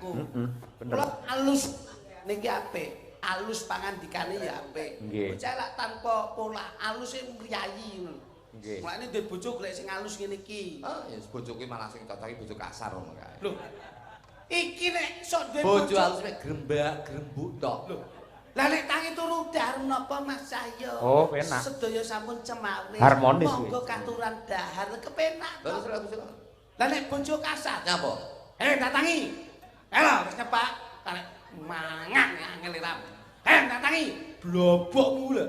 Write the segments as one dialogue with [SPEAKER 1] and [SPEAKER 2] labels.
[SPEAKER 1] aku.
[SPEAKER 2] Bener.
[SPEAKER 1] Kula alus niki apik. Alus pangandikane ya apik. Bocah lak tanpa pola alus e mriyayi ngono.
[SPEAKER 2] Nggih.
[SPEAKER 1] Mulane duwe bojo golek sing alus ngene iki.
[SPEAKER 3] Oh, ya bojo kuwi malah sing cocoki bojo kasar ngono kae.
[SPEAKER 1] Lho. Iki nek sok duwe
[SPEAKER 3] Bojo halus mek grembak, grembuk tok.
[SPEAKER 1] Lho. Lah nek tangi turu dahar napa Mas Cahyo?
[SPEAKER 2] Oh, penak.
[SPEAKER 1] Sedaya sampun cemawis.
[SPEAKER 2] Harmonis
[SPEAKER 1] Monggo katuran dahar kepenak.
[SPEAKER 3] Terus
[SPEAKER 1] kok. Lah nek bojo kasar.
[SPEAKER 3] nyapa?
[SPEAKER 1] Datangi. Elo wis nyepak. Karek mangan angel ram. Datangi. Blobokmu lho.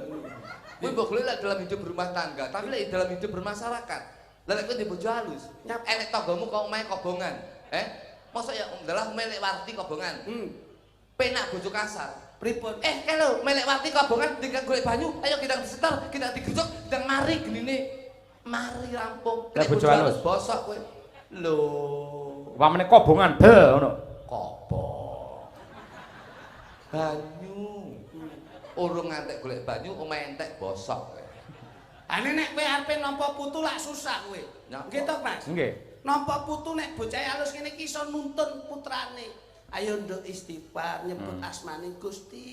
[SPEAKER 3] Kuwi mbok golek lek dalam hidup berumah tangga, tapi lek dalam hidup bermasyarakat. Lah nek kowe ndek bojo halus, enek tanggamu kok omahe kobongan. Mosok ya ndalah melek warti kobongan. Penak bojo kasar.
[SPEAKER 1] Pripun?
[SPEAKER 3] Kalau melek warti kobongan dengan golek banyu, ayo kita setel, kita digusuk, dan mari genine. Mari rampung.
[SPEAKER 2] Lah bojo halus
[SPEAKER 3] bosok kowe. Lho,
[SPEAKER 2] wamene kobongan be ngono.
[SPEAKER 3] kobong. Banyu. Urung ngantek golek banyu, omahe entek bosok kowe.
[SPEAKER 1] Ane nek kowe arepe nampa putu lak susah kowe. Nggih to, Mas?
[SPEAKER 2] Nggih.
[SPEAKER 1] Nampa putu nek bocah halus ngene iki iso nuntun putrane. Ayo nduk istighfar nyebut asmane Gusti,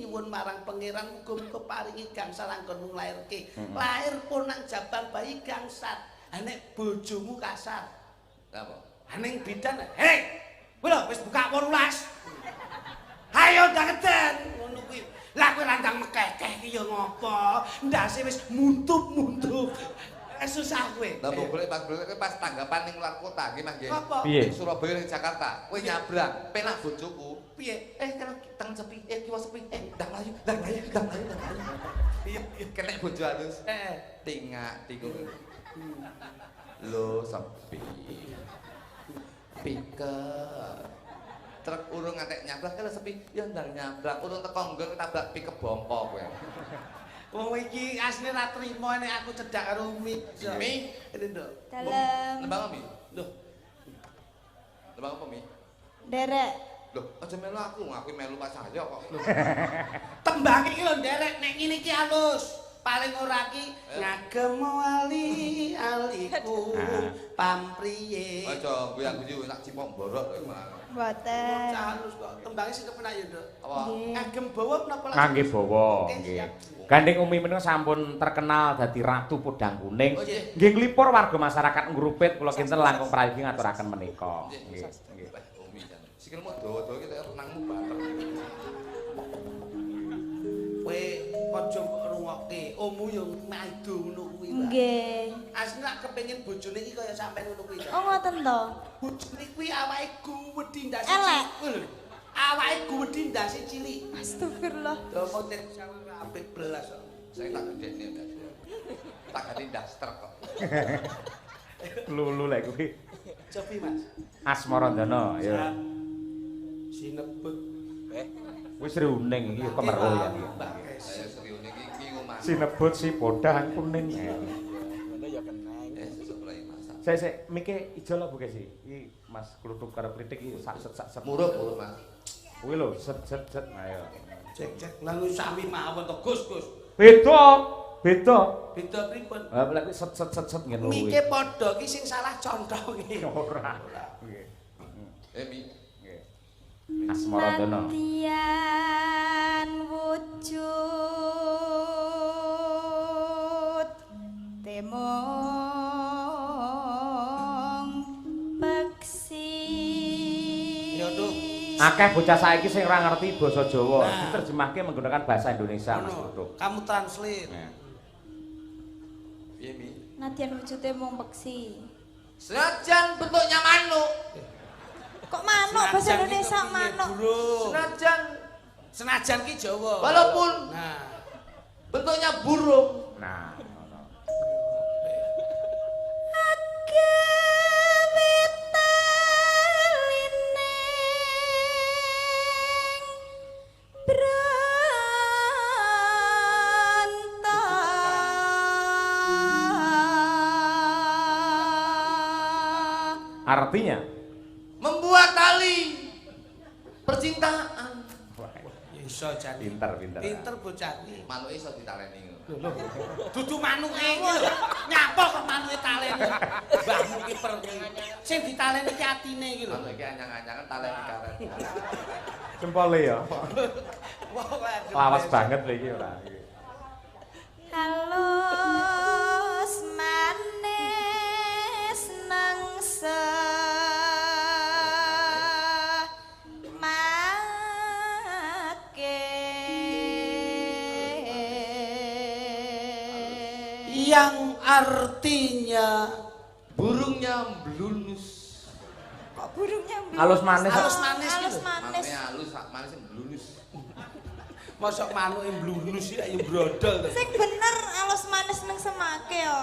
[SPEAKER 1] nyuwun marang pangeran muga-muga paringi gangsal anggon nglairke. Lahir pun nang jabang bayi gangsal. Nek bojomu kasar.
[SPEAKER 3] Napa?
[SPEAKER 1] Aning bidan, hei! Kowe lho wis buka 18. Hayo ndangeten ngono kuwi. Lah kowe randang mekekeh iki ya ngopo? Ndase wis muntup-muntup. Susah kowe.
[SPEAKER 3] Lah mbok golek pas tanggapan ning luar kota nggih Mas nggih.
[SPEAKER 2] Piye?
[SPEAKER 3] Ning Surabaya ning Jakarta. Kowe nyabrang, penak bojoku.
[SPEAKER 1] Piye?
[SPEAKER 3] Kan teng sepi, kiwa sepi. Ndang layu. Iya, kenek bojo halus. Tingak tingung. Lho sepi. Piket. Truk urung ngantek nyabrang kalau sepi, ya ndang nyabrang. Urung teko nggon tabrak pikep bongko kowe.
[SPEAKER 1] Wong iki asline ra trimo nek aku cedak karo Umi.
[SPEAKER 3] Mi,
[SPEAKER 1] Ini nduk.
[SPEAKER 4] Dalam
[SPEAKER 3] nembang Mi.
[SPEAKER 1] Loh,
[SPEAKER 3] Nembang apa Mi?
[SPEAKER 4] derek
[SPEAKER 3] Loh, aja melu aku melu pas aja kok.
[SPEAKER 1] tembang iki lho nderek nek ngene iki halus. Paling ora ki ngagem ali-aliku pampriye.
[SPEAKER 3] Aja guyu-guyu tak cipok borok kowe malah.
[SPEAKER 4] boten.
[SPEAKER 1] Halus kok. Tembange sing kepenak ya, Nduk.
[SPEAKER 3] Apa?
[SPEAKER 1] Ngagem bawa menapa lak?
[SPEAKER 2] Ngangge bawa,
[SPEAKER 1] Oke,
[SPEAKER 2] nggih.
[SPEAKER 1] siap.
[SPEAKER 2] Gandeng Umi menika sampun terkenal dadi ratu podang kuning.
[SPEAKER 3] Oh, nggih.
[SPEAKER 2] Nggih nglipur warga masyarakat Ngrupit kula kinten langkung prayogi ngaturaken menika. Nggih. Nggih.
[SPEAKER 3] Umi jan. Sikilmu dawa-dawa iki tak renangmu bareng.
[SPEAKER 1] Kowe aja ngrungokke. Ommu yo maido ngono kuwi. Mbak.
[SPEAKER 4] Nggih.
[SPEAKER 1] Asline nak kepengin bojone iki kaya sampean ngono kuwi.
[SPEAKER 4] Oh ngoten to.
[SPEAKER 1] Bojone kuwi awake guwedhi ndase
[SPEAKER 4] Elek.
[SPEAKER 1] cilik. Awake guwedhi ndase cilik.
[SPEAKER 4] Astagfirullah.
[SPEAKER 1] Domoten sampe apik belas kok.
[SPEAKER 3] Saya tak gedene ndak. Tak ganti daster kok.
[SPEAKER 2] Lulu lek kuwi.
[SPEAKER 1] Cobi, Mas.
[SPEAKER 2] Asmarandana ya.
[SPEAKER 1] Sinebut.
[SPEAKER 2] Wis runing iki kemeruh ya.
[SPEAKER 1] Mbak Kes.
[SPEAKER 3] Saya serius iki ngomah.
[SPEAKER 2] Sinebut si podang kuning.
[SPEAKER 3] Sesuk mulai masak.
[SPEAKER 2] Saya mike ijo lho Bu Kesi. Iki Mas kluthuk karo kritik iki sak set.
[SPEAKER 3] Murup Mas.
[SPEAKER 2] Kuwi lho set. Ayo.
[SPEAKER 1] Cek lalu sami mawon to Gus.
[SPEAKER 2] Beda.
[SPEAKER 1] Beda pripun?
[SPEAKER 2] Ha lek set ngene kuwi.
[SPEAKER 1] Mike padha ki sing salah contoh iki.
[SPEAKER 2] Ora. Nggih.
[SPEAKER 3] Mi.
[SPEAKER 2] Nggih. Asmarandana.
[SPEAKER 4] Nantian wujud temong peksi.
[SPEAKER 1] Ya, Duk.
[SPEAKER 2] Akeh bocah saiki sing ora ngerti basa Jawa, diterjemahke menggunakan bahasa Indonesia Mas Kluthuk.
[SPEAKER 1] Kamu translate.
[SPEAKER 3] Piye Mi?
[SPEAKER 4] Nadyan wujud temong peksi.
[SPEAKER 3] Senajan bentuknya manuk.
[SPEAKER 4] Kok manuk bahasa Indonesia manuk?
[SPEAKER 3] Senajan
[SPEAKER 1] Senajan ki Jawa.
[SPEAKER 3] walaupun
[SPEAKER 1] Nah,
[SPEAKER 3] bentuknya burung.
[SPEAKER 2] Nah, ngono. Artinya
[SPEAKER 3] Membuat tali percintaan.
[SPEAKER 1] ya iso jan.
[SPEAKER 2] pinter.
[SPEAKER 1] Pinter bocah iki.
[SPEAKER 3] Manuk iso ditaleni.
[SPEAKER 1] Dudu manuke iki lho. Nyapa kok manuke taleni. Mbahmu ki pergi. Sing ditaleni ki atine iki lho.
[SPEAKER 3] Manuk iki anyang-anyangan taleni karen.
[SPEAKER 2] Jempole ya.
[SPEAKER 1] Wong lagi.
[SPEAKER 2] Lawas banget lho iki ora.
[SPEAKER 4] Halus manis nangsa
[SPEAKER 1] yang artinya
[SPEAKER 3] burungnya blunus.
[SPEAKER 4] kok burungnya
[SPEAKER 2] Halus manis.
[SPEAKER 1] Halus manis
[SPEAKER 4] halus
[SPEAKER 1] gitu.
[SPEAKER 4] manis
[SPEAKER 3] Maknanya halus, manisnya blunus.
[SPEAKER 1] Mosok manuke blunus ya ayo brodol to.
[SPEAKER 4] sing bener halus manis nang semake yo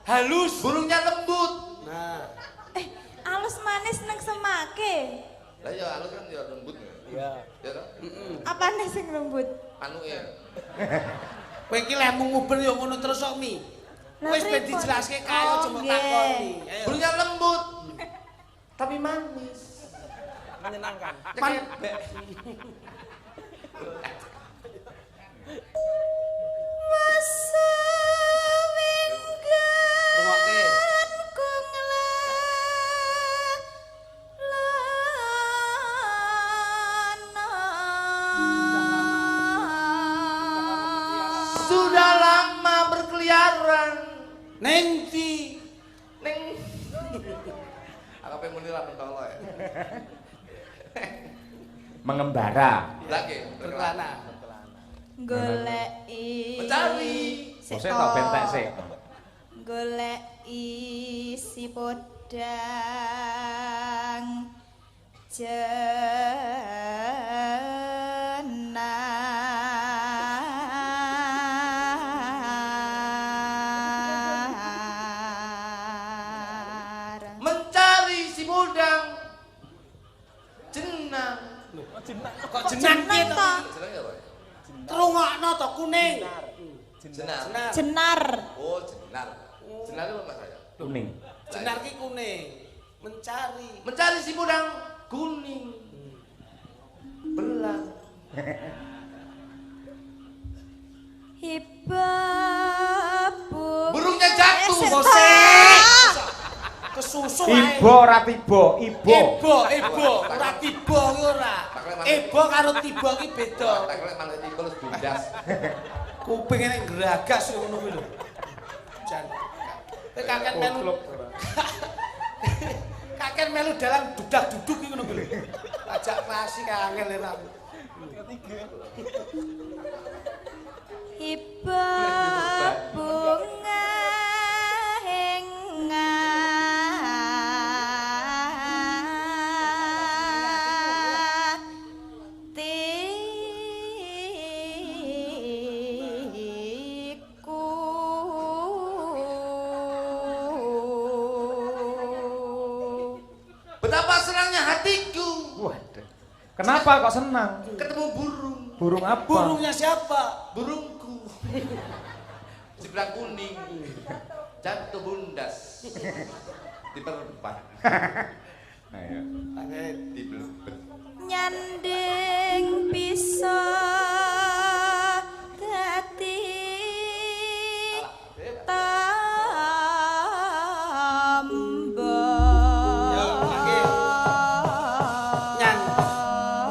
[SPEAKER 1] Halus.
[SPEAKER 3] Burungnya lembut.
[SPEAKER 1] Nah,
[SPEAKER 4] halus manis nang semake
[SPEAKER 3] Lah ya halus kan ya lembut. Iya. Ya toh?
[SPEAKER 4] apane sing lembut
[SPEAKER 3] Manuke.
[SPEAKER 1] kowe iki lemu nguber yo ngono terus kok Mi. Wis ben dijelaske kae aja mbok takoni. Ayo.
[SPEAKER 3] Burungnya lembut. Tapi manis.
[SPEAKER 1] Menyenangkan.
[SPEAKER 4] masa minggat
[SPEAKER 1] Rungokke.
[SPEAKER 3] Sudah lama berkeliaran.
[SPEAKER 1] Ning ndi?
[SPEAKER 3] Ning. Aku pengen muni ra mentolo ya.
[SPEAKER 2] Mengembara.
[SPEAKER 3] Lagi
[SPEAKER 1] Berkelana.
[SPEAKER 4] goleki
[SPEAKER 3] Mencari.
[SPEAKER 2] Oh, saya tak bentek sih.
[SPEAKER 4] goleki si podang jenar
[SPEAKER 3] Mencari si mudang. Jenang.
[SPEAKER 1] Kok jeneng piye to?
[SPEAKER 4] toh
[SPEAKER 3] Jenang apa?
[SPEAKER 1] Rungokno to kuning.
[SPEAKER 3] Jenar.
[SPEAKER 4] jenar
[SPEAKER 3] Oh, jenar. Jenar itu apa saya?
[SPEAKER 2] Kuning.
[SPEAKER 1] Jenar ki kuning. Mencari.
[SPEAKER 3] Mencari si mudang kuning. Belang.
[SPEAKER 4] hibabu
[SPEAKER 3] Burungnya jatuh.
[SPEAKER 1] Kesusu ae.
[SPEAKER 2] Ibo ora tiba, ibo.
[SPEAKER 1] Ibo, ora tiba ki ora. Ibo karo tiba ki beda.
[SPEAKER 3] Tak kira malah tikus bundas.
[SPEAKER 1] Kuping nek geragas ngono kuwi lho. Jan. Kowe kakek melu. Kakek melu dalan dudak-duduk ki ngono kuwi lho. Ajak klasik angel ora.
[SPEAKER 4] Hiba bunga hatiku
[SPEAKER 3] Betapa senangnya hatiku
[SPEAKER 2] Waduh. Kenapa kok senang?
[SPEAKER 3] ketemu burung.
[SPEAKER 2] Burung apa?
[SPEAKER 1] Burungnya siapa?
[SPEAKER 3] Burungku. Sebelah kuning. Jatuh bundas. Diperban.
[SPEAKER 2] Ayo.
[SPEAKER 3] Dibelebet.
[SPEAKER 4] nyanding bisa dadi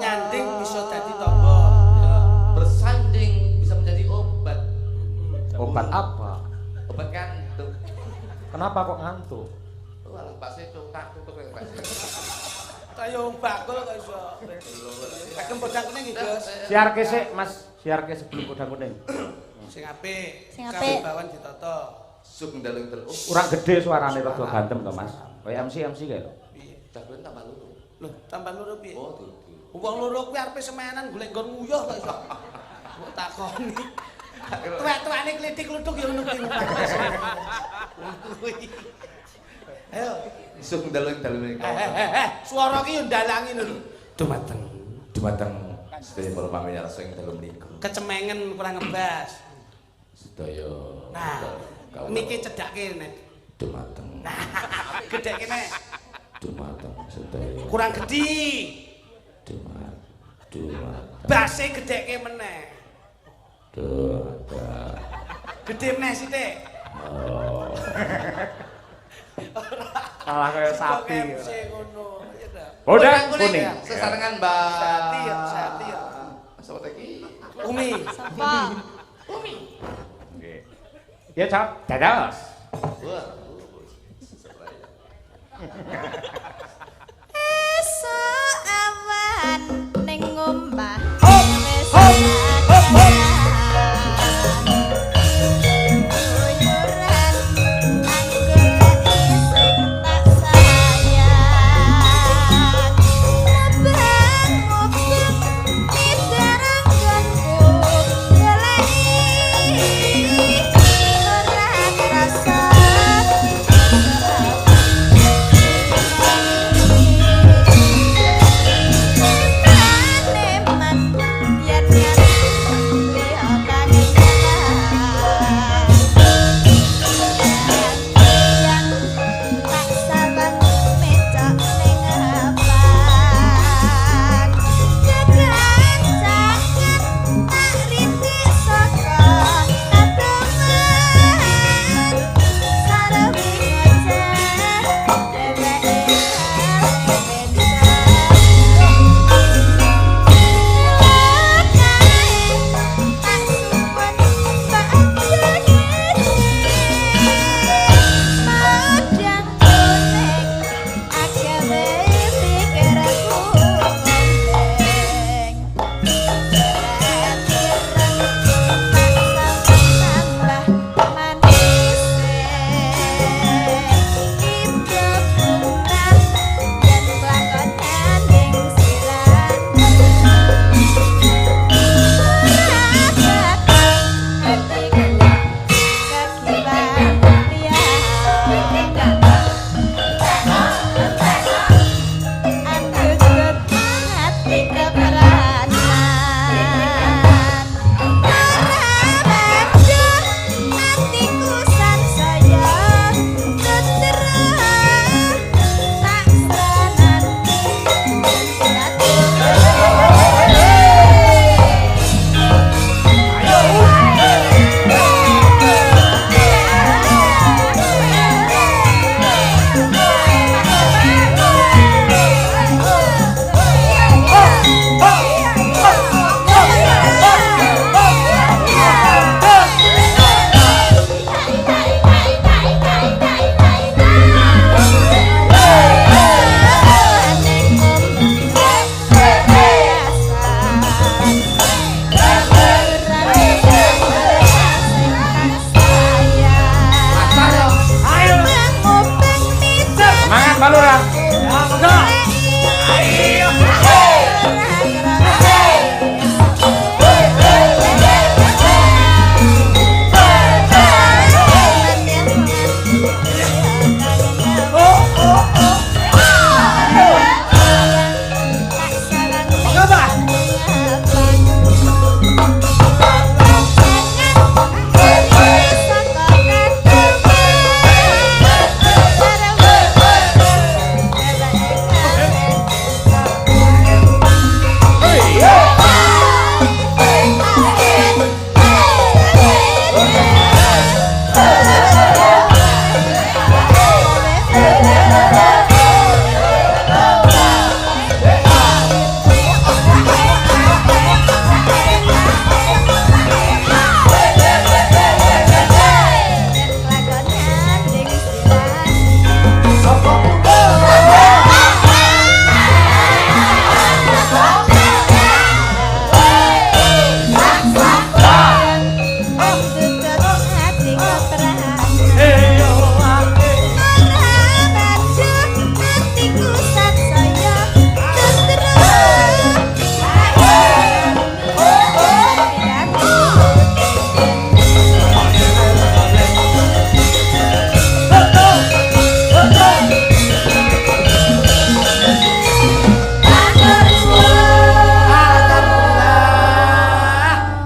[SPEAKER 1] Nyanding bisa dadi tamba.
[SPEAKER 3] Bersanding bisa menjadi obat.
[SPEAKER 2] Obat apa?
[SPEAKER 3] Obat kantuk.
[SPEAKER 2] Kenapa kok ngantuk?
[SPEAKER 3] Walah bakso cokak tutuk ya Pak.
[SPEAKER 1] Kaya wong bakul kok iso. Pakem podang kuning iki, Gus.
[SPEAKER 2] Siarke sik, Mas. Siarke sebelum podang kuning.
[SPEAKER 1] Sing apik.
[SPEAKER 4] Sing apik.
[SPEAKER 1] Kawibawan ditata.
[SPEAKER 3] Suk ndalung teluk.
[SPEAKER 2] Kurang gede suarane rada gantem to, Mas. Kaya MC kae lho.
[SPEAKER 1] Piye?
[SPEAKER 3] Jagoan tambah luru.
[SPEAKER 1] Lho, tambah loro piye?
[SPEAKER 3] Oh, dudu.
[SPEAKER 1] Wong loro kuwi arepe semenan golek nggon nguyuh kok iso. Mbok takoni. Tuwek-tuwekne klitik-kluthuk ya ngono kuwi. Ayo.
[SPEAKER 3] Suk ndalung niku.
[SPEAKER 1] Swara ki yo ndalangi lho. Dumateng.
[SPEAKER 3] Dumateng sedaya para pamirsa sing dalem niku.
[SPEAKER 1] Kecemengen kurang ngebas.
[SPEAKER 3] Sedaya.
[SPEAKER 1] Nah, miki cedhake nek.
[SPEAKER 3] Dumateng.
[SPEAKER 1] Gedheke nek.
[SPEAKER 3] Dumateng sedaya.
[SPEAKER 1] Kurang gedhi.
[SPEAKER 3] Dumateng.
[SPEAKER 1] Base gedheke meneh.
[SPEAKER 3] Dumateng.
[SPEAKER 1] Gedhe meneh sithik.
[SPEAKER 2] Kalah kaya sapi.
[SPEAKER 1] Kok MC ngono, ya ta.
[SPEAKER 2] Udang kuning.
[SPEAKER 3] Sesarengan Mbak.
[SPEAKER 1] Sehati ya.
[SPEAKER 3] Sopo iki?
[SPEAKER 1] Umi.
[SPEAKER 4] Sapa?
[SPEAKER 2] Nggih. Ya, Cak. Dados.
[SPEAKER 3] Wah.
[SPEAKER 4] Esuk awan ning omah.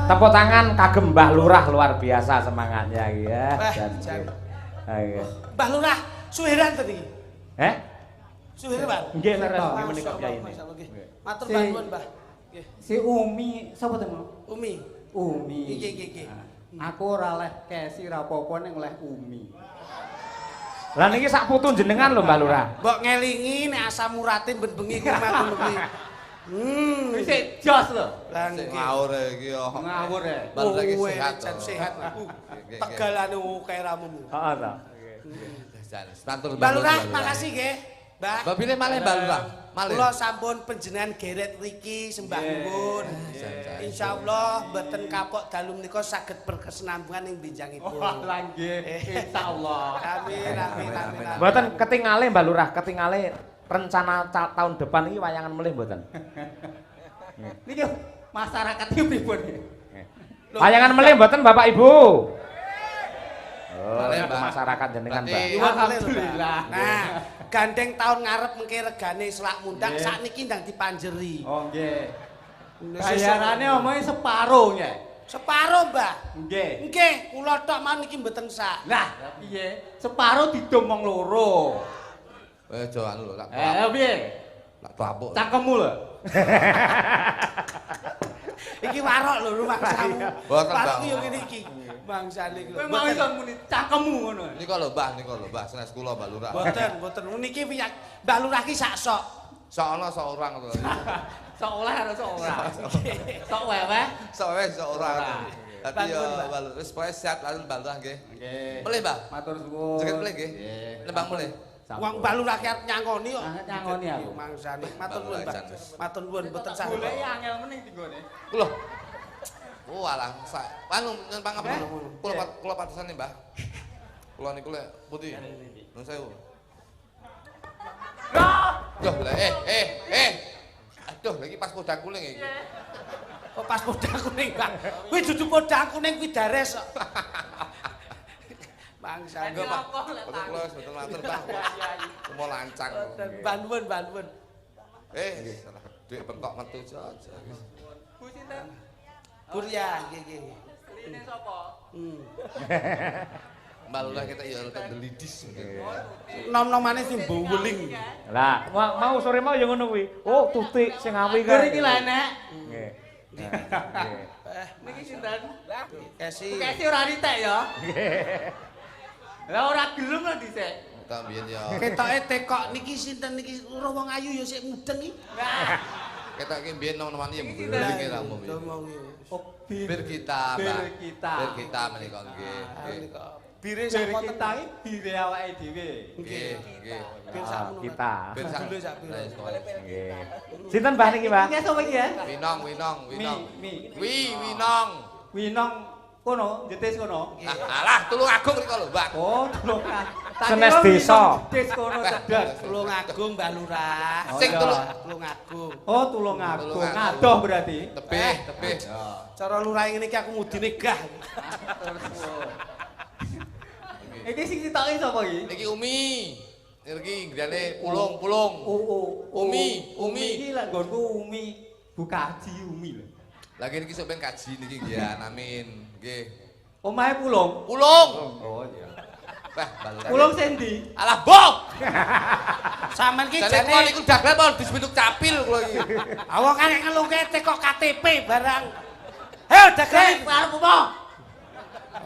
[SPEAKER 2] Tepuk tangan kagem Mbah Lurah, luar biasa semangatnya ya.
[SPEAKER 1] Mbah Lurah, suwiran tadi. Suwiran.
[SPEAKER 2] Nggih, leres menika Kyai.
[SPEAKER 1] Matur bantuan, Mbah.
[SPEAKER 5] Si Umi sapa to, Mas?
[SPEAKER 1] Umi.
[SPEAKER 5] Iki. Aku ora leh kesi rapopo ning oleh Umi.
[SPEAKER 2] Lah niki sak putu jenengan lho Mbah Lurah.
[SPEAKER 1] Mbok ngelingi nek asam urate ben bengi ku matu kuwi.
[SPEAKER 5] Wis jos lho.
[SPEAKER 1] Lah
[SPEAKER 3] Sik
[SPEAKER 1] niki.
[SPEAKER 3] ngawur iki yo.
[SPEAKER 5] Ngawur ya.
[SPEAKER 3] Bal lagi
[SPEAKER 1] Oh,
[SPEAKER 3] sehat.
[SPEAKER 1] jan sehat. Tegalane kae ramumu.
[SPEAKER 2] Heeh ta.
[SPEAKER 3] Matur
[SPEAKER 1] Mbak Lurah, makasih nggih. Mbak.
[SPEAKER 3] Mbak pilih malih Mbak Lurah. Malih.
[SPEAKER 1] Kula sampun panjenengan geret riki sembah nuwun. Insyaallah mboten kapok dalu menika saged berkesinambungan ing benjangipun.
[SPEAKER 5] Wah, lah nggih. Insyaallah.
[SPEAKER 1] Amin amin amin.
[SPEAKER 2] Mboten ketingale Mbah Lurah, ketingale rencana tahun depan iki wayangan melih mboten.
[SPEAKER 5] Niki masyarakat iki pripun?
[SPEAKER 2] Wayangan melih mboten Bapak Ibu. Oh,
[SPEAKER 3] Malih,
[SPEAKER 2] itu
[SPEAKER 3] Mbak.
[SPEAKER 2] masyarakat jenengan, Mbak.
[SPEAKER 3] Berarti-
[SPEAKER 5] Alhamdulillah.
[SPEAKER 1] Nah, gandeng tahun ngarep mengke regane selak mundang sakniki ndang dipanjeri.
[SPEAKER 5] Oh nggih. Bayarane omongi separo nggih.
[SPEAKER 1] Separo, Mbah.
[SPEAKER 5] Nggih.
[SPEAKER 1] Nggih, kula tok man niki mboten sak.
[SPEAKER 5] Lah, piye? Separo didomong loro.
[SPEAKER 3] Aja anu lho, tak
[SPEAKER 5] Piye?
[SPEAKER 3] tak tapuk.
[SPEAKER 5] Cangkemmu lho.
[SPEAKER 1] Iki warok lho rumangsamu.
[SPEAKER 3] Mboten, Mbak.
[SPEAKER 1] Warok yo ngene iki. Bangsane iki lho.
[SPEAKER 5] Kowe mau iso muni cangkemmu ngono.
[SPEAKER 3] Nika lho Mbah, senes kula Mbak Lurah.
[SPEAKER 1] Mboten. Niki piyak Mbak Lurah ki sak sok.
[SPEAKER 3] Sok ana sok orang to.
[SPEAKER 5] Sok oleh karo sok ora. Sok weweh.
[SPEAKER 3] Sok wis sok ora. Dadi yo
[SPEAKER 1] Bangun, Mbak.
[SPEAKER 3] Mbak Lurah wis pokoke sehat lalu Mbak Lurah nggih.
[SPEAKER 5] Nggih.
[SPEAKER 3] Melih, Mbah.
[SPEAKER 5] Matur suwun.
[SPEAKER 3] Jeket melih nggih.
[SPEAKER 5] Nggih.
[SPEAKER 3] Nembang melih.
[SPEAKER 1] Wong Mbak Lurah ki arep nyangoni kok.
[SPEAKER 5] Nyangoni aku.
[SPEAKER 1] Mangsane. Matur nuwun, Mbak.
[SPEAKER 3] Mbak.
[SPEAKER 1] Matur nuwun mboten sah.
[SPEAKER 5] Golek angel meneh dinggone.
[SPEAKER 3] Lho. Oh alah, anu nembang apa? Kula patesan Mbah. Kula niku lek putih. Nun sewu. Loh, Aduh, lagi pas podang kuning iki.
[SPEAKER 1] Kok pas podang kuning, Bang. Kuwi dudu podang kuning kuwi dares kok. Bangsane.
[SPEAKER 3] Enggak, Pak. Betul kula wis betul matur, Mbah. Semua lancang.
[SPEAKER 1] Banun.
[SPEAKER 3] Salah duit bengkok metu aja.
[SPEAKER 5] Bu sinten?
[SPEAKER 1] Burya, nggih.
[SPEAKER 5] Line sapa?
[SPEAKER 3] Mbak Lurah kita ya rada delidis.
[SPEAKER 1] Nom-nomane Simbo Wuling.
[SPEAKER 2] Lah, mau sore mau ya ngono kuwi. Oh, tutik sing awi
[SPEAKER 5] Gur
[SPEAKER 2] kan.
[SPEAKER 5] iki lah enek.
[SPEAKER 2] Nggih.
[SPEAKER 5] Niki sinten?
[SPEAKER 1] Kasi.
[SPEAKER 5] Kesi ora ritek ya. Lah ora gelem lah dhisik.
[SPEAKER 3] Kita mbiyen ya.
[SPEAKER 1] Ketoke tekok niki sinten niki ora wong ayu ya sik mudeng iki.
[SPEAKER 3] Kita iki mbiyen nom-noman ya
[SPEAKER 5] Iki
[SPEAKER 3] mbeling ya umum. Bir kita, Mbak. Bir kita menika nggih.
[SPEAKER 1] Bire
[SPEAKER 5] Bir
[SPEAKER 1] sak
[SPEAKER 5] kita iki bire awake dhewe.
[SPEAKER 3] Nggih.
[SPEAKER 1] Bir
[SPEAKER 2] Ah,
[SPEAKER 1] sakmono.
[SPEAKER 2] kita.
[SPEAKER 3] Bir sak.
[SPEAKER 1] Dulu sak piro?
[SPEAKER 2] Nggih. Sinten Mbah niki, Pak?
[SPEAKER 5] Iki sapa iki ya?
[SPEAKER 3] Winong.
[SPEAKER 5] Mi.
[SPEAKER 3] Winong.
[SPEAKER 5] Winong kono, jetis kono.
[SPEAKER 3] Alah, Tulung Agung rika lho, Mbak.
[SPEAKER 5] Oh, Tulung
[SPEAKER 2] Senes desa.
[SPEAKER 5] Jetis kono cedhak.
[SPEAKER 1] Tulung Agung Mbak Lurah.
[SPEAKER 3] Sing
[SPEAKER 1] Tulung Agung.
[SPEAKER 5] Oh, Tulung Agung.
[SPEAKER 3] Tulung Agung.
[SPEAKER 5] Ngadoh berarti.
[SPEAKER 3] Tebih.
[SPEAKER 1] Cara lurah ngene iki aku mudine gah.
[SPEAKER 5] Iki sing sitoke sapa iki?
[SPEAKER 3] Niki Umi. Niki griyane pulung. Umi.
[SPEAKER 5] Iki lak nggonku Umi. Bukaji Umi lho.
[SPEAKER 3] Lagi niki sok ben kaji niki nggih, amin. Nggih.
[SPEAKER 5] Omahe pulung.
[SPEAKER 3] Pulung.
[SPEAKER 5] Oh iya.
[SPEAKER 3] Wah, Mbak.
[SPEAKER 5] Pulung sendi.
[SPEAKER 3] Alah, Bok.
[SPEAKER 1] Sampeyan ki
[SPEAKER 3] Jane kula
[SPEAKER 1] jane
[SPEAKER 3] niku dagelan mau disebut capil kula iki.
[SPEAKER 1] awak kan ngelungke tekok KTP barang. Hei, dagelan arep apa?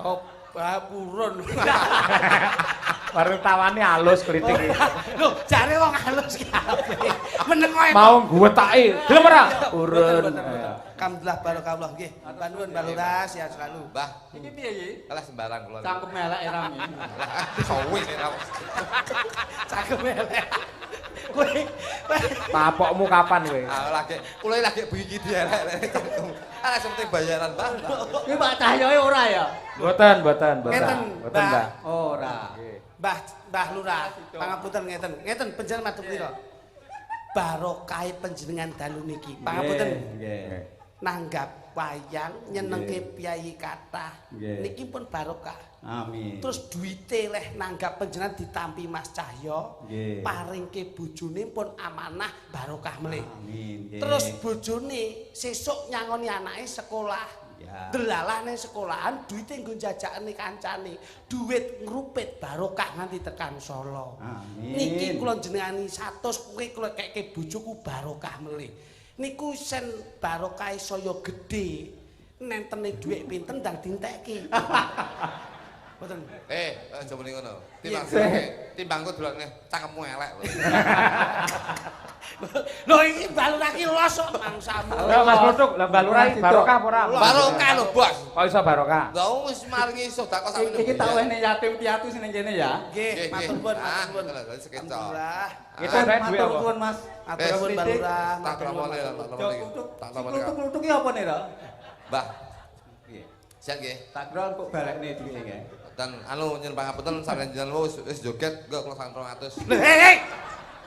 [SPEAKER 1] Oh, bapuron.
[SPEAKER 2] Baru tawani halus kritik iki.
[SPEAKER 1] Loh, jare wong halus ki kabeh. Meneng kowe.
[SPEAKER 2] Mau guwetake. Gelem ora? Urun.
[SPEAKER 1] Alhamdulillah barakallah nggih. Panuwun Mbak Lurah sehat selalu.
[SPEAKER 3] Mbah,
[SPEAKER 5] Iki piye iki?
[SPEAKER 3] kalah sembarang kula.
[SPEAKER 5] Cangkem elek irami.
[SPEAKER 3] Sowis ora.
[SPEAKER 1] Cakep elek. Kowe
[SPEAKER 2] Tapokmu kapan kowe?
[SPEAKER 3] Lagi kula lagi bengi diarek. Ah, penting bayaran, Mbah.
[SPEAKER 5] Iki Pak Cahyoe ora ya?
[SPEAKER 2] Mboten.
[SPEAKER 1] Ngeten,
[SPEAKER 2] Mboten,
[SPEAKER 1] Mbak.
[SPEAKER 2] Mbak.
[SPEAKER 5] Ora.
[SPEAKER 1] Mbah Lurah, pangapunten ngeten panjenengan madhep pira? Barokah panjenengan dalu niki. Pangapunten.
[SPEAKER 5] Nggih.
[SPEAKER 1] Nanggap wayang nyenengke piyai kathah.
[SPEAKER 5] Nggih.
[SPEAKER 1] Niki pun barokah.
[SPEAKER 5] Amin.
[SPEAKER 1] Terus duwite leh nanggap panjenengan ditampi Mas Cahyo,
[SPEAKER 5] Nggih.
[SPEAKER 1] paringke bojone pun amanah barokah melih.
[SPEAKER 5] Amin. Nggih.
[SPEAKER 1] Terus bojone sesuk nyangoni anake sekolah.
[SPEAKER 5] Ya.
[SPEAKER 1] Delalah ning sekolahan duwite nggo jajakane kancane. Duit ngrupit barokah nganti tekan Solo.
[SPEAKER 5] Amin.
[SPEAKER 1] Niki kula jenengani 100 kowe kula keke bojoku barokah melih. Niku sen barokah saya gedhe. Nentene dhuwit pinten ndang dintekke. Mboten.
[SPEAKER 3] Aja muni ngono.
[SPEAKER 1] Iya.
[SPEAKER 3] Timbangku delokne cangkemmu elek lho.
[SPEAKER 1] Lho iki balura ki los kok mangsamu.
[SPEAKER 2] Ora Mas Kluthuk, lah Mbak Lurah barokah apa ora?
[SPEAKER 3] Barokah lho, Bos.
[SPEAKER 2] Kok iso barokah?
[SPEAKER 3] Lah wis maringi sedekah sak
[SPEAKER 5] Iki tak wehne yatim piatu sing ning kene ya.
[SPEAKER 1] Nggih, matur nuwun, matur nuwun.
[SPEAKER 3] Sekecok.
[SPEAKER 1] Alhamdulillah.
[SPEAKER 2] Kita duwe
[SPEAKER 5] Matur
[SPEAKER 2] apa?
[SPEAKER 5] nuwun Mas.
[SPEAKER 1] Matur nuwun balura.
[SPEAKER 3] Tak tramone, tak tramone. Tak tramone.
[SPEAKER 5] Kluthuk iki apa nih, Ra?
[SPEAKER 3] Mbah. Siap nggih.
[SPEAKER 5] Tak kira kok balekne iki nggih.
[SPEAKER 3] Dan anu nyuwun pangapunten sampeyan jenengan wis joget engko kula sang 200.
[SPEAKER 1] Lho, hei.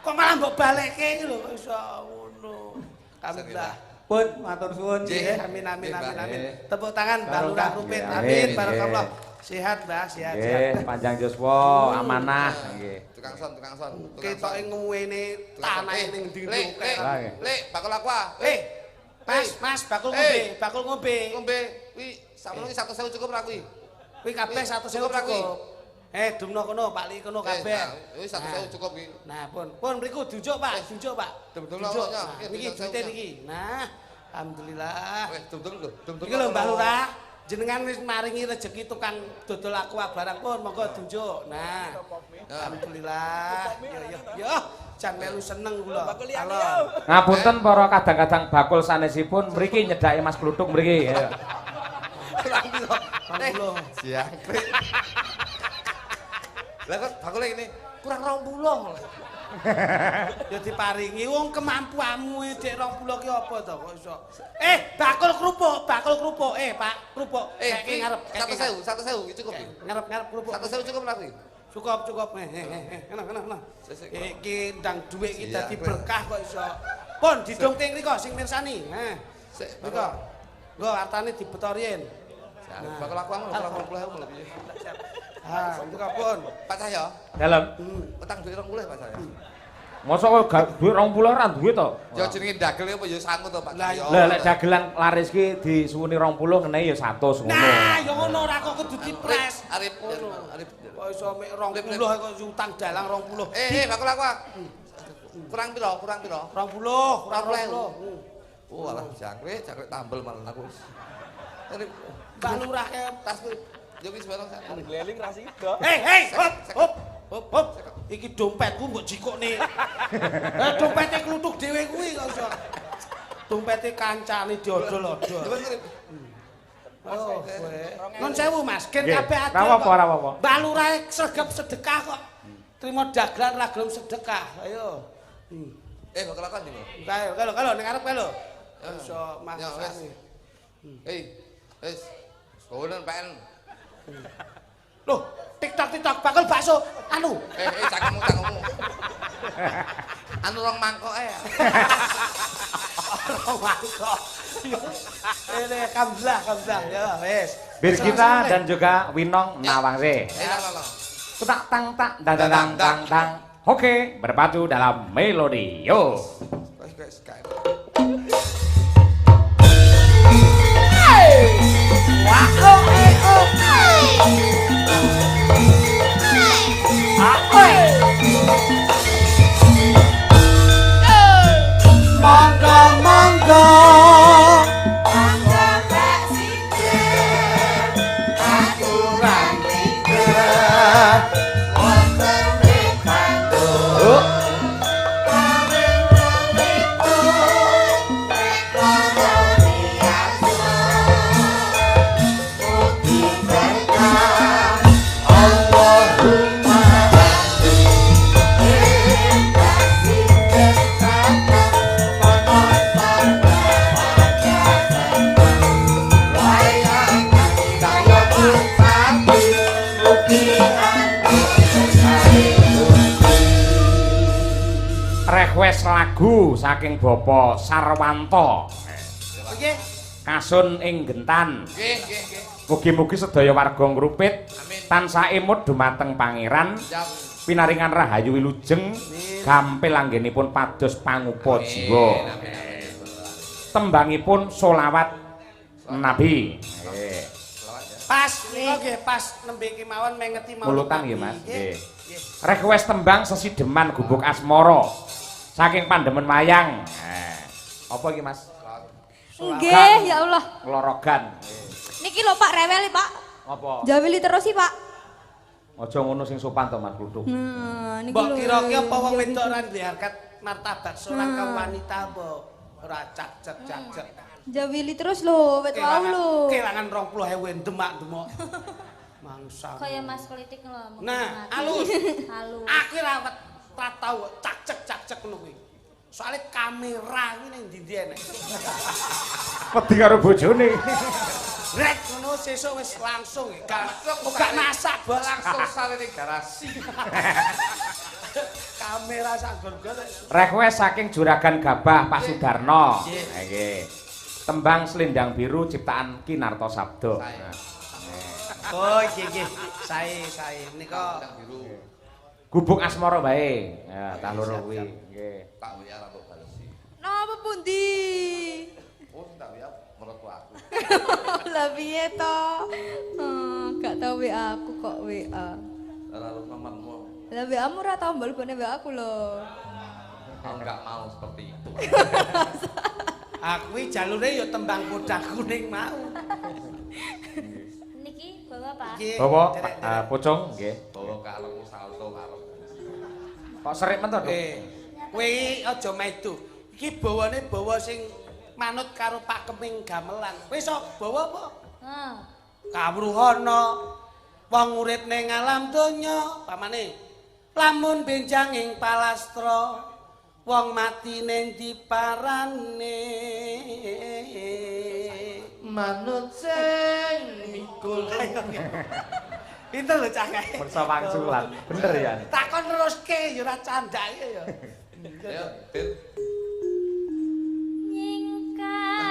[SPEAKER 1] Kok malah mbok balekke iki lho kok iso ngono. Alhamdulillah.
[SPEAKER 5] Pun matur suwun
[SPEAKER 1] Nggih,
[SPEAKER 5] nggih.
[SPEAKER 1] amin amin
[SPEAKER 3] Nggih,
[SPEAKER 1] amin
[SPEAKER 3] Mbak.
[SPEAKER 1] amin. Tepuk tangan Mbak Lurah Rupit.
[SPEAKER 2] Nggih,
[SPEAKER 1] Amin,
[SPEAKER 2] nggih.
[SPEAKER 1] barakallah. Sehat, Mbak, sehat.
[SPEAKER 2] Nggih, panjang yuswa, amanah nggih.
[SPEAKER 3] Tukang son.
[SPEAKER 1] Ketoke nguwene tanah ning ndi
[SPEAKER 3] Lek, bakul aku ah.
[SPEAKER 1] Mas, bakul ngombe, bakul ngombe.
[SPEAKER 3] Ngombe kuwi sakmono 100.000 cukup ra kuwi.
[SPEAKER 1] Kuwi kabeh 100.000
[SPEAKER 3] Cukup ra kuwi?
[SPEAKER 1] cukup. Dumno kono, Pak Li kono kabeh.
[SPEAKER 3] Wis 100.000 cukup iki.
[SPEAKER 1] Nah, pun mriku diunjuk, Pak, diunjuk, Pak.
[SPEAKER 3] Dum-dum
[SPEAKER 1] Diunjuk.
[SPEAKER 3] lho,
[SPEAKER 1] Nah, Niki duite niki. Nah, alhamdulillah.
[SPEAKER 3] Wis dum-dum lho, dum-dum.
[SPEAKER 1] Iki lho Mbak Lurah, jenengan wis maringi rejeki tukang dodol aqua barang pun monggo diunjuk. Nah, alhamdulillah. Yo, jan melu seneng kula. Halo.
[SPEAKER 2] Ngapunten para kadang-kadang bakul sanesipun mriki nyedhaki Mas Kluthuk mriki.
[SPEAKER 1] Alhamdulillah.
[SPEAKER 3] Siang. Lah kok bakule ngene kurang 20.
[SPEAKER 1] Ya diparingi wong kemampuanmu Dik 20 ki apa to kok iso. Bakul kerupuk, Pak, kerupuk. Kek ngarep,
[SPEAKER 3] 100.000 iki cukup iki.
[SPEAKER 1] ngarep kerupuk.
[SPEAKER 3] 100.000 cukup ra kuwi.
[SPEAKER 1] Cukup. Kena. Iki ndang dhuwit iki dadi
[SPEAKER 3] Siap.
[SPEAKER 1] berkah kok iso. Pun didongke ngriko sing mirsani.
[SPEAKER 3] Sik,
[SPEAKER 1] Ngriko. Nggo artane dibetorien.
[SPEAKER 3] bakul aku 20.000 lebih.
[SPEAKER 1] Ngriko pun.
[SPEAKER 3] Pak Cahyo,
[SPEAKER 2] Dalem.
[SPEAKER 3] utang duit 20 Pak Cahyo.
[SPEAKER 2] Mosok kok gak duit 20 ora duwe to?
[SPEAKER 3] Ya jenenge dagel apa ya sangu to Pak Cahyo.
[SPEAKER 2] Lah lek dagelan laris ki disuwuni 20 ngenehi ya 100 ngono.
[SPEAKER 1] Nah, ya ngono ora kok kudu dipres.
[SPEAKER 3] Arif.
[SPEAKER 1] Kok iso mek 20 kok utang dalang 20.
[SPEAKER 3] Bakul aku. Kurang piro?
[SPEAKER 1] 20.
[SPEAKER 3] Oh alah jangkrik tambel malah aku wis.
[SPEAKER 1] Mbak Lurah ke
[SPEAKER 3] Tasku yo wis bareng sak.
[SPEAKER 5] Gleling ra sida.
[SPEAKER 1] Hei, hop. Iki dompetku mbok jikokne. Dompete Kluthuk dhewe kuwi kok iso. Dompete kancane diodol-odol. Oh, non sewu Mas, gen kabeh adil.
[SPEAKER 2] Ora apa-apa.
[SPEAKER 1] Mbak Lurah sregep sedekah kok. Trimo dagelan ra gelem sedekah. Ayo.
[SPEAKER 3] Bakal aku ndi, Bro?
[SPEAKER 1] Kalau ning arep kae lho. Iso mangsane.
[SPEAKER 3] Wis. Sonen PN.
[SPEAKER 1] Loh, TikTok bakal bakso anu.
[SPEAKER 3] Cangkemmu. Anu rong mangkok ae.
[SPEAKER 1] Rong mangkok. Alhamdulillah ya wis.
[SPEAKER 2] Birgita dan juga Winong Nawangse. Tak tang dang. Oke, berpadu dalam melodi. Yo.
[SPEAKER 1] Monggo.
[SPEAKER 2] Request lagu saking Bapak Sarwanto.
[SPEAKER 1] Nggih.
[SPEAKER 2] Kasun ing Gentan.
[SPEAKER 3] Nggih.
[SPEAKER 2] Mugi-mugi sedaya warga ngrupit tansah emut dumateng pangeran. Pinaringan rahayu wilujeng gampil anggenipun pados pangupa jiwa. Tembangipun solawat Nabi.
[SPEAKER 1] Pas nggih pas nembe kemawon mengeti mawon.
[SPEAKER 2] Mulutan nggih Mas. Nggih. Request tembang sesideman gubuk asmara saking Pandemen Wayang. Apa iki Mas?
[SPEAKER 4] Nggih, ya Allah.
[SPEAKER 2] Nglorogan.
[SPEAKER 4] Niki lho Pak rewel Pak.
[SPEAKER 2] Apa?
[SPEAKER 4] Jawili terus sih Pak.
[SPEAKER 2] Aja ngono sing sopan to Mas Kluthuk.
[SPEAKER 4] Nah, niku
[SPEAKER 1] Mbok
[SPEAKER 4] lho.
[SPEAKER 1] kira-kira apa wong wedok ora duwe harkat martabat seorang kaum wanita apa? Ora cak-cak.
[SPEAKER 4] Jawili terus lho, wet wau lho.
[SPEAKER 1] Kelangan 20.000 demak-demak. Mangsa.
[SPEAKER 6] Kaya Mas Klitik lho.
[SPEAKER 1] Nah, halus.
[SPEAKER 6] Halus.
[SPEAKER 1] Aku ra tau cak-cak ngono kuwi. Soale kamera iki ning ndi-ndi enek.
[SPEAKER 2] Wedi karo bojone.
[SPEAKER 1] Rek ngono sesuk wis langsung gak masak bos
[SPEAKER 3] Langsung sale ning garasi.
[SPEAKER 1] kamera sak gor-gor.
[SPEAKER 2] Request saking Juragan Gabah Pak Sudarno. Ha nggih. Tembang Selendang Biru ciptaan Kinarto Sabdo. Nah.
[SPEAKER 1] Oh nggih. Sae nika
[SPEAKER 3] Biru.
[SPEAKER 2] Gubuk asmara bae. Ya, tah loro kuwi. Nggih.
[SPEAKER 3] Tak WA ra mbok balesi.
[SPEAKER 4] Napa pundi?
[SPEAKER 3] Oh, tak WA menurutku aku.
[SPEAKER 4] Lah piye to? Gak tau WA aku kok WA.
[SPEAKER 3] Ora harus nomormu.
[SPEAKER 4] Lah WA-mu ora tau mbalekne WA aku lho.
[SPEAKER 3] Aku enggak mau seperti itu.
[SPEAKER 1] aku iki jalure ya tembang kodak kuning mau.
[SPEAKER 6] Niki bawa Pak.
[SPEAKER 1] Nggih.
[SPEAKER 2] Bawa
[SPEAKER 1] derek.
[SPEAKER 2] pocong nggih.
[SPEAKER 3] Bawa kalengmu salto karo.
[SPEAKER 2] Kok serik men to, Duk?
[SPEAKER 1] Kowe aja metu. Iki bawa sing manut karo Pak Keming gamelan. Kowe iso bawa apa?
[SPEAKER 6] Heeh.
[SPEAKER 1] Kawruhana wong urip ning alam donya pamane lamun benjang ing palastra wong mati ning diparane
[SPEAKER 3] Manut sing mikul.
[SPEAKER 1] pinter lho cah kae
[SPEAKER 2] Persa wangsulan. Bener ya.
[SPEAKER 1] takon teruske ya ora candake ya
[SPEAKER 3] Ayo, Dit.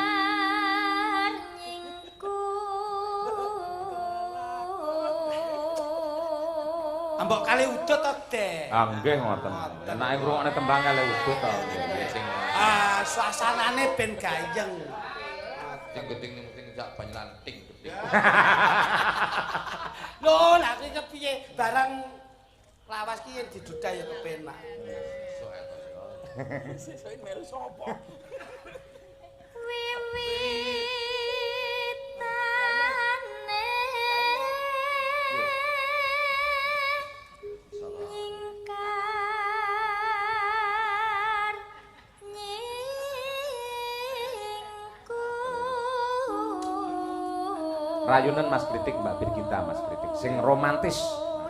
[SPEAKER 6] Nyingkar nyingku.
[SPEAKER 1] ambok kali udut to Dek
[SPEAKER 2] Ah nggih ngoten. Enake ngrungokne tembang kali udut to.
[SPEAKER 1] suasanane ben gayeng
[SPEAKER 3] Sing gedeng ning penting jak banyalanting gedeng.
[SPEAKER 1] lho lha kuwi kepiye barang lawas ki yen didudai ya kepenak
[SPEAKER 6] Wiwitane nyingkar nyingku.
[SPEAKER 2] Rayunan Mas Kritik Mbak Birgita Mas Kritik sing romantis.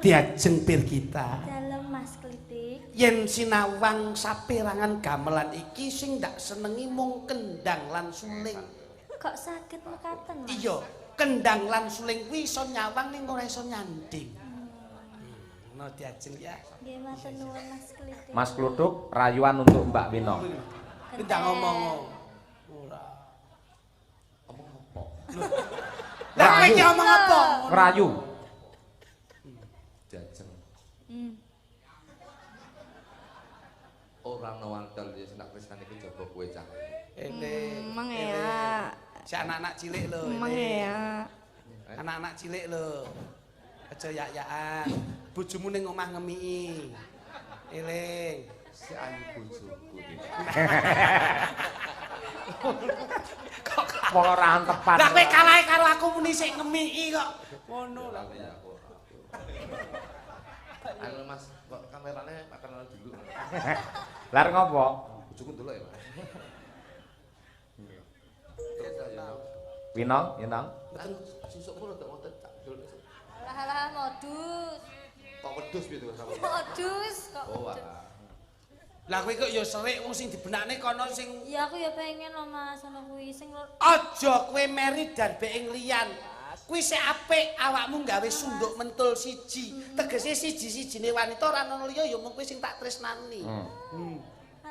[SPEAKER 1] diajeng pir kita
[SPEAKER 6] Dalem Mas Klitik.
[SPEAKER 1] yen sinawang saperangan gamelan iki sing ndak senengi mung kendang lan suling.
[SPEAKER 6] Kok sakit mekaten Mas?
[SPEAKER 1] Iya, kendang lan suling kuwi iso nyawang ning ora iso nyanding. Ngono diajeng ya.
[SPEAKER 6] Nggih matur nuwun Mas Klitik.
[SPEAKER 2] Mas Kluthuk rayuan untuk Mbak Wino.
[SPEAKER 1] Kendang ngomong ora.
[SPEAKER 3] Omong apa?
[SPEAKER 1] Lah kowe iki ngomong apa?
[SPEAKER 2] Rayu.
[SPEAKER 3] Jajeng. Ora nawandel ya senak krisnan iki jaba kowe cah.
[SPEAKER 4] Emang ya.
[SPEAKER 1] Si anak-anak cilik lho.
[SPEAKER 4] Emang
[SPEAKER 1] ini.
[SPEAKER 4] ya.
[SPEAKER 1] Anak-anak cilik lho. Aja yak-yakan. Bojomu ning omah ngemiki. Eling.
[SPEAKER 3] Si ayu bojoku iki.
[SPEAKER 2] Wong ora antepan.
[SPEAKER 1] Lah kowe kalahe karo aku muni sik ngemiki kok. Ngono lah.
[SPEAKER 3] Ya aku ora. Anu Mas, kok kamerane tak kenal dulu.
[SPEAKER 2] Lar ngopo?
[SPEAKER 3] Bojoku delok ya, Mas. Terus ayo.
[SPEAKER 2] Wino, Wino.
[SPEAKER 3] Kan susukmu rada wonten tak dulu.
[SPEAKER 6] Alah modus.
[SPEAKER 3] Kok wedhus piye to sampe?
[SPEAKER 6] Modus kok.
[SPEAKER 3] Oh,
[SPEAKER 6] modus.
[SPEAKER 1] Lah kowe kok ya serik wong sing dibenakne kono sing
[SPEAKER 6] Ya aku ya pengen loh Mas ana kuwi sing
[SPEAKER 1] aja kowe meri darbe ing liyan. Kuwi sik apik awakmu gawe sunduk mentul siji. Tegese siji-sijine wanita ora ana liya ya mung kowe sing tak tresnani.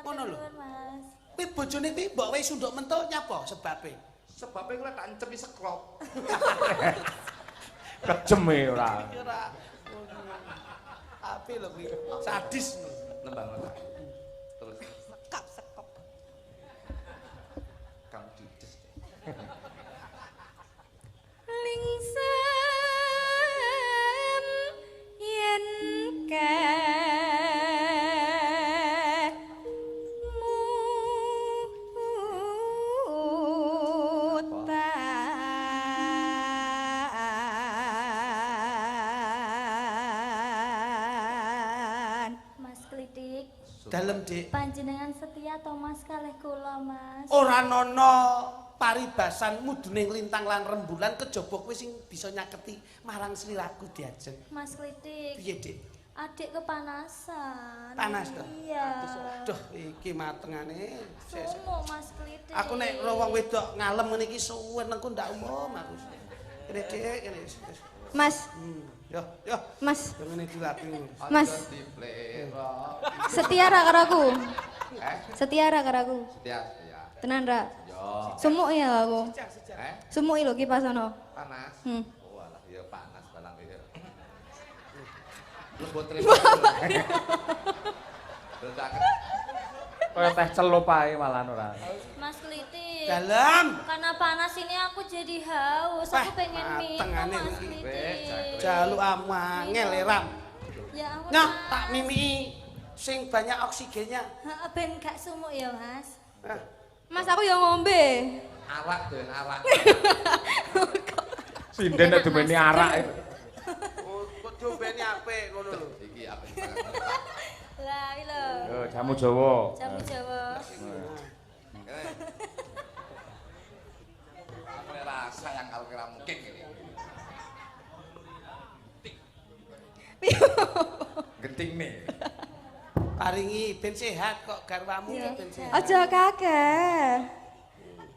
[SPEAKER 1] Ngono lho.
[SPEAKER 6] Mas.
[SPEAKER 1] Kuwi bojone kuwi mbok wae sunduk mentul nyapa sebabe?
[SPEAKER 3] Sebabe kuwi tak encepi seklop.
[SPEAKER 2] Kejem e ora.
[SPEAKER 1] Ora. Apik lho kuwi. Sadis.
[SPEAKER 3] Nembang ora. Terus
[SPEAKER 4] Sekap sekop.
[SPEAKER 3] Kang Judes.
[SPEAKER 4] Lingsem yen mutan.
[SPEAKER 1] Dalem, Dik.
[SPEAKER 6] Panjenengan setia to Mas kalih kula, Mas.
[SPEAKER 1] Ora nono paribasan mudune lintang lan rembulan kejaba kowe sing bisa nyaketi marang sliraku diajeng.
[SPEAKER 6] Mas Klitik.
[SPEAKER 1] Piye, Dik?
[SPEAKER 6] Adik kepanasan.
[SPEAKER 1] Panas to?
[SPEAKER 6] Iya.
[SPEAKER 1] Duh, iki matengane.
[SPEAKER 6] Sumo Mas Klitik.
[SPEAKER 1] Aku nek ro wong wedok ngalem ngene iki suwen nengku ndak umum aku. Kene, Dik, kene.
[SPEAKER 4] Mas,
[SPEAKER 1] Yo.
[SPEAKER 4] Mas,
[SPEAKER 1] Yo ngene dilapi.
[SPEAKER 4] Mas. Setia ra karo aku? Setia ra karo aku?
[SPEAKER 3] Setia.
[SPEAKER 4] Tenan ra?
[SPEAKER 3] Yo.
[SPEAKER 4] Sumuk ya aku. Sumuk lho kipas ono.
[SPEAKER 3] Panas.
[SPEAKER 4] Hmm.
[SPEAKER 3] Oh alah ya panas balang iki. Lu buat terima.
[SPEAKER 2] Kaya teh celup ae malah ora.
[SPEAKER 6] Mas Klitik.
[SPEAKER 1] Dalam.
[SPEAKER 6] Karena panas ini aku jadi haus. Aku pengen minum
[SPEAKER 1] matengane
[SPEAKER 6] Mas
[SPEAKER 1] iki.
[SPEAKER 6] Klitik.
[SPEAKER 1] Jaluk amangel Ram.
[SPEAKER 6] Ya ampun.
[SPEAKER 1] Nah,
[SPEAKER 6] Mas.
[SPEAKER 1] tak mimi sing banyak oksigennya.
[SPEAKER 6] Heeh, ben gak sumuk ya, Mas.
[SPEAKER 4] Mas aku yang ngombe.
[SPEAKER 3] Arak doyan arak.
[SPEAKER 2] Sinden nek dumeni arak.
[SPEAKER 1] Kok diombeni apik ngono lho.
[SPEAKER 3] Iki apa?
[SPEAKER 6] Lah iki lho.
[SPEAKER 2] Yo jamu Jawa.
[SPEAKER 6] Jamu Jawa.
[SPEAKER 3] Aku rasa yang kalau kira mungkin ini. Genting nih.
[SPEAKER 1] Paringi ben sehat kok garwamu
[SPEAKER 4] Iya.
[SPEAKER 1] ben sehat.
[SPEAKER 4] Aja kakek.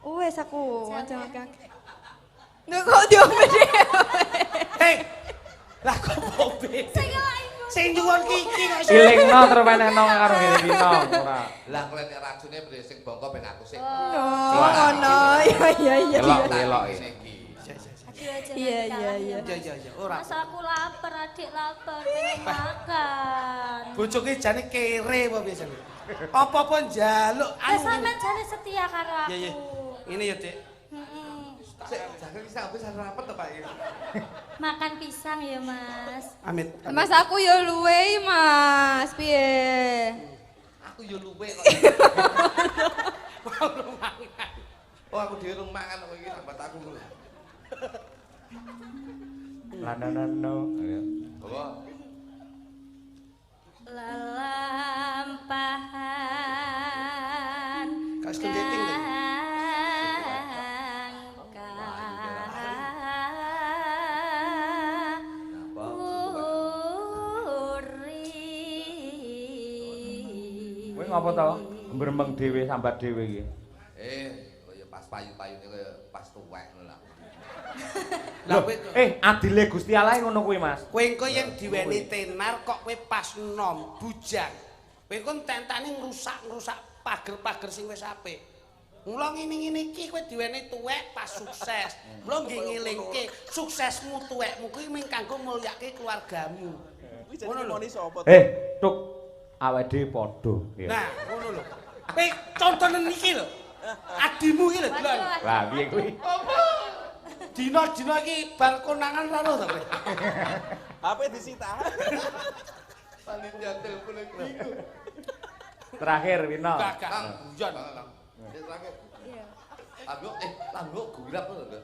[SPEAKER 4] Wes aku, aja kakek. Nggak kok diombe dhewe.
[SPEAKER 1] Hei. Lah kok bombe? Sing nyuwun kiki kok
[SPEAKER 2] Ilingno terus menehno karo ngene dino ora.
[SPEAKER 3] Lah kalian nek racune sing bongko ben aku sing.
[SPEAKER 4] Oh, ngono. Iya.
[SPEAKER 2] Elok iki.
[SPEAKER 6] Aduh aja.
[SPEAKER 4] Iya.
[SPEAKER 1] Ya ora.
[SPEAKER 6] Mas aku lapar, adik lapar, pengen makan.
[SPEAKER 1] Bojoke jane kere apa biasane? Apa-apa njaluk
[SPEAKER 6] Lah sampean jane setia karo aku.
[SPEAKER 1] Iya. Ini ya, Dik.
[SPEAKER 6] Heeh.
[SPEAKER 3] Jangan bisa habis rapat to Pak.
[SPEAKER 6] Makan pisang ya, Mas.
[SPEAKER 1] Amit.
[SPEAKER 4] Mas aku ya luwe, Mas. Piye?
[SPEAKER 3] Aku yo luwe kok.
[SPEAKER 1] Mau mangan.
[SPEAKER 3] Oh aku dhewe rung mangan kok iki sambat aku.
[SPEAKER 2] Lananano.
[SPEAKER 3] Apa?
[SPEAKER 6] Lelampahan.
[SPEAKER 1] Kas dating lho.
[SPEAKER 2] Kowe ngopo to? Mbremeng dhewe sambat dhewe iki.
[SPEAKER 3] Kaya pas payu-payune kaya pas tuwek ngono lah.
[SPEAKER 1] Lah kowe
[SPEAKER 2] Adile Gusti Allah ngono kuwi, Mas.
[SPEAKER 1] kowe engko yen diweni tenar kok kowe pas nom bujang. Kowe kon tentane ngrusak-ngrusak pager-pager sing wis apik. Mula ngene-ngene iki kowe diweni tuwek pas sukses. Mula nggih ngelingke suksesmu tuwekmu kuwi mung kanggo mulyake keluargamu. Ngono lho.
[SPEAKER 2] Tuk awake dhewe padha.
[SPEAKER 1] Nah, ngono lho. Kowe contonen iki lho. Adimu iki lho, Dilon.
[SPEAKER 2] Lah piye kuwi?
[SPEAKER 1] Dina-dina iki bar konangan ra to kowe.
[SPEAKER 5] HP disita.
[SPEAKER 3] Panitia telepon iki.
[SPEAKER 2] Terakhir Wino.
[SPEAKER 1] Gagak guyon.
[SPEAKER 3] Terakhir.
[SPEAKER 4] Iya.
[SPEAKER 3] Lambo gurap lho.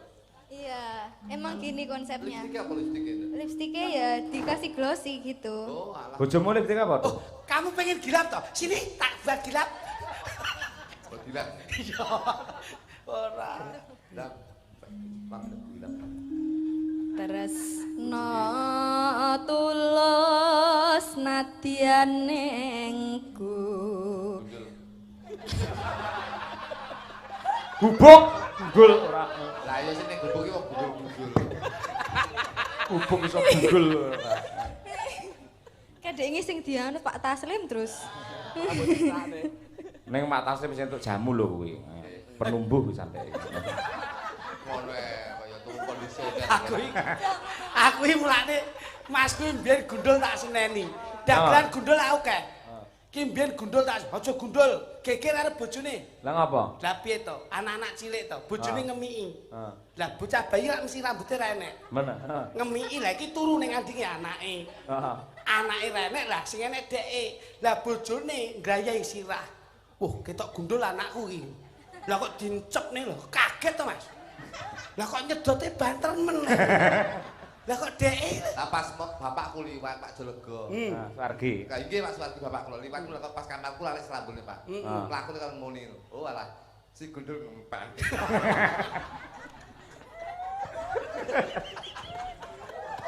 [SPEAKER 4] Iya, emang gini konsepnya.
[SPEAKER 3] Lipstik apa lipstik itu?
[SPEAKER 4] Lipstiknya ya dikasih glossy gitu.
[SPEAKER 3] Oh, alah.
[SPEAKER 2] Bojomu lipstik apa tuh?
[SPEAKER 1] Oh, kamu pengen gilap toh? Sini tak buat gilap.
[SPEAKER 3] Oh, gila.
[SPEAKER 1] Iya. Ora.
[SPEAKER 3] Gilap. Gilap.
[SPEAKER 4] Terus no tulus nadyan nengku.
[SPEAKER 2] Bubuk, gul ora.
[SPEAKER 3] Lah ya sing ning gubuk iki kok gugul-gugul.
[SPEAKER 2] Bubuk iso gul ora.
[SPEAKER 4] Kadek sing dianu Pak Taslim terus.
[SPEAKER 2] Ning Mak Taslim wis entuk jamu lho kuwi. Penumbuh wis santai.
[SPEAKER 3] Ngono kaya turu kondisi.
[SPEAKER 1] Aku iki mulane Mas kuwi mbiyen gundul tak seneni. Dagelan gundul akeh. Ki mbiyen gundul tak aja gundul, geger arep bojone.
[SPEAKER 2] Lah ngapa?
[SPEAKER 1] Lah piye to? Anak-anak cilik to, bojone ngemiki.
[SPEAKER 2] Heeh.
[SPEAKER 1] Lah bocah bayi lak mesti rambute ra enek.
[SPEAKER 2] Mana?
[SPEAKER 1] Ngemiki lah iki turu ning andinge anake.
[SPEAKER 2] Heeh.
[SPEAKER 1] Anake ra enek lah sing enek deke. Lah bojone ngrayahi sirah. Wah, ketok gundul anakku iki. Lah kok dincepne lho, kaget to, Mas. Lah kok nyedote banter meneh. Lah kok dhek
[SPEAKER 3] Lah pas bapakku liwat Pak Jolega.
[SPEAKER 2] Suwargi.
[SPEAKER 3] Lah nggih Pak Suwargi bapak kula liwat kula pas kamarku lali selambune Pak. Mlaku tekan muni. Oh alah si gundul ngempeng.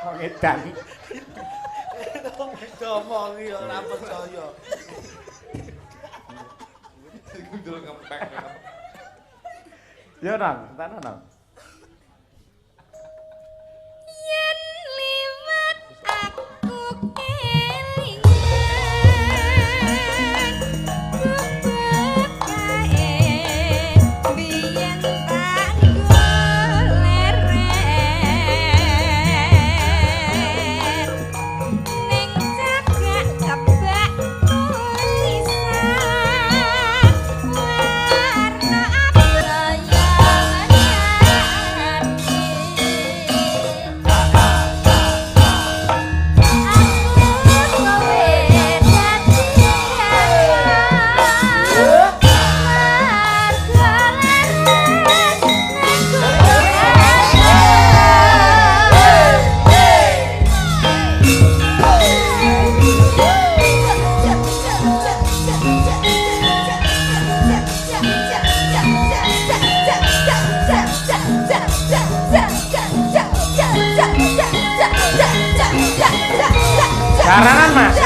[SPEAKER 2] Wong edan.
[SPEAKER 1] Domongi ora percaya.
[SPEAKER 3] Si gundul ngempeng.
[SPEAKER 2] Ya nang, tenan nang.
[SPEAKER 4] Yen liwat aku kelingan bubuk kae biyen tak goleren ning cagak kebak tulisan warna
[SPEAKER 2] Garangan Mas.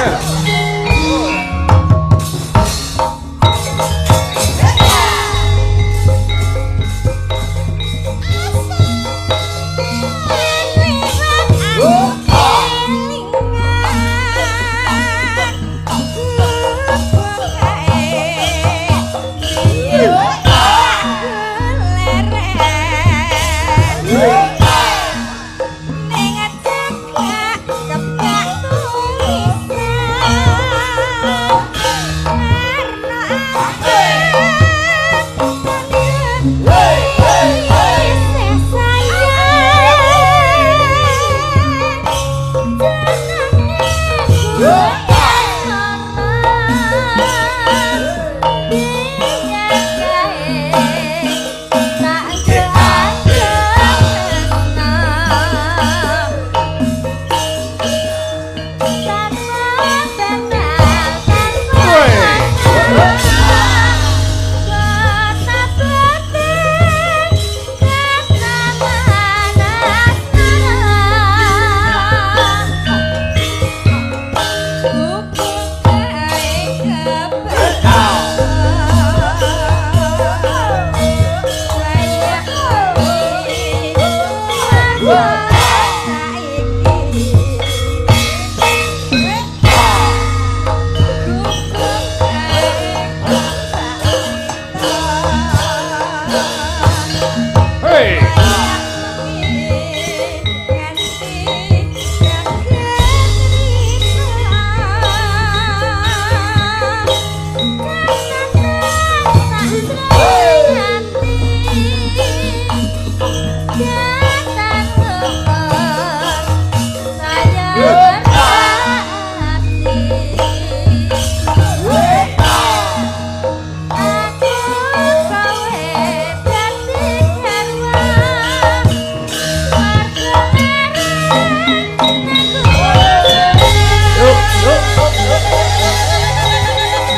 [SPEAKER 2] Whoa!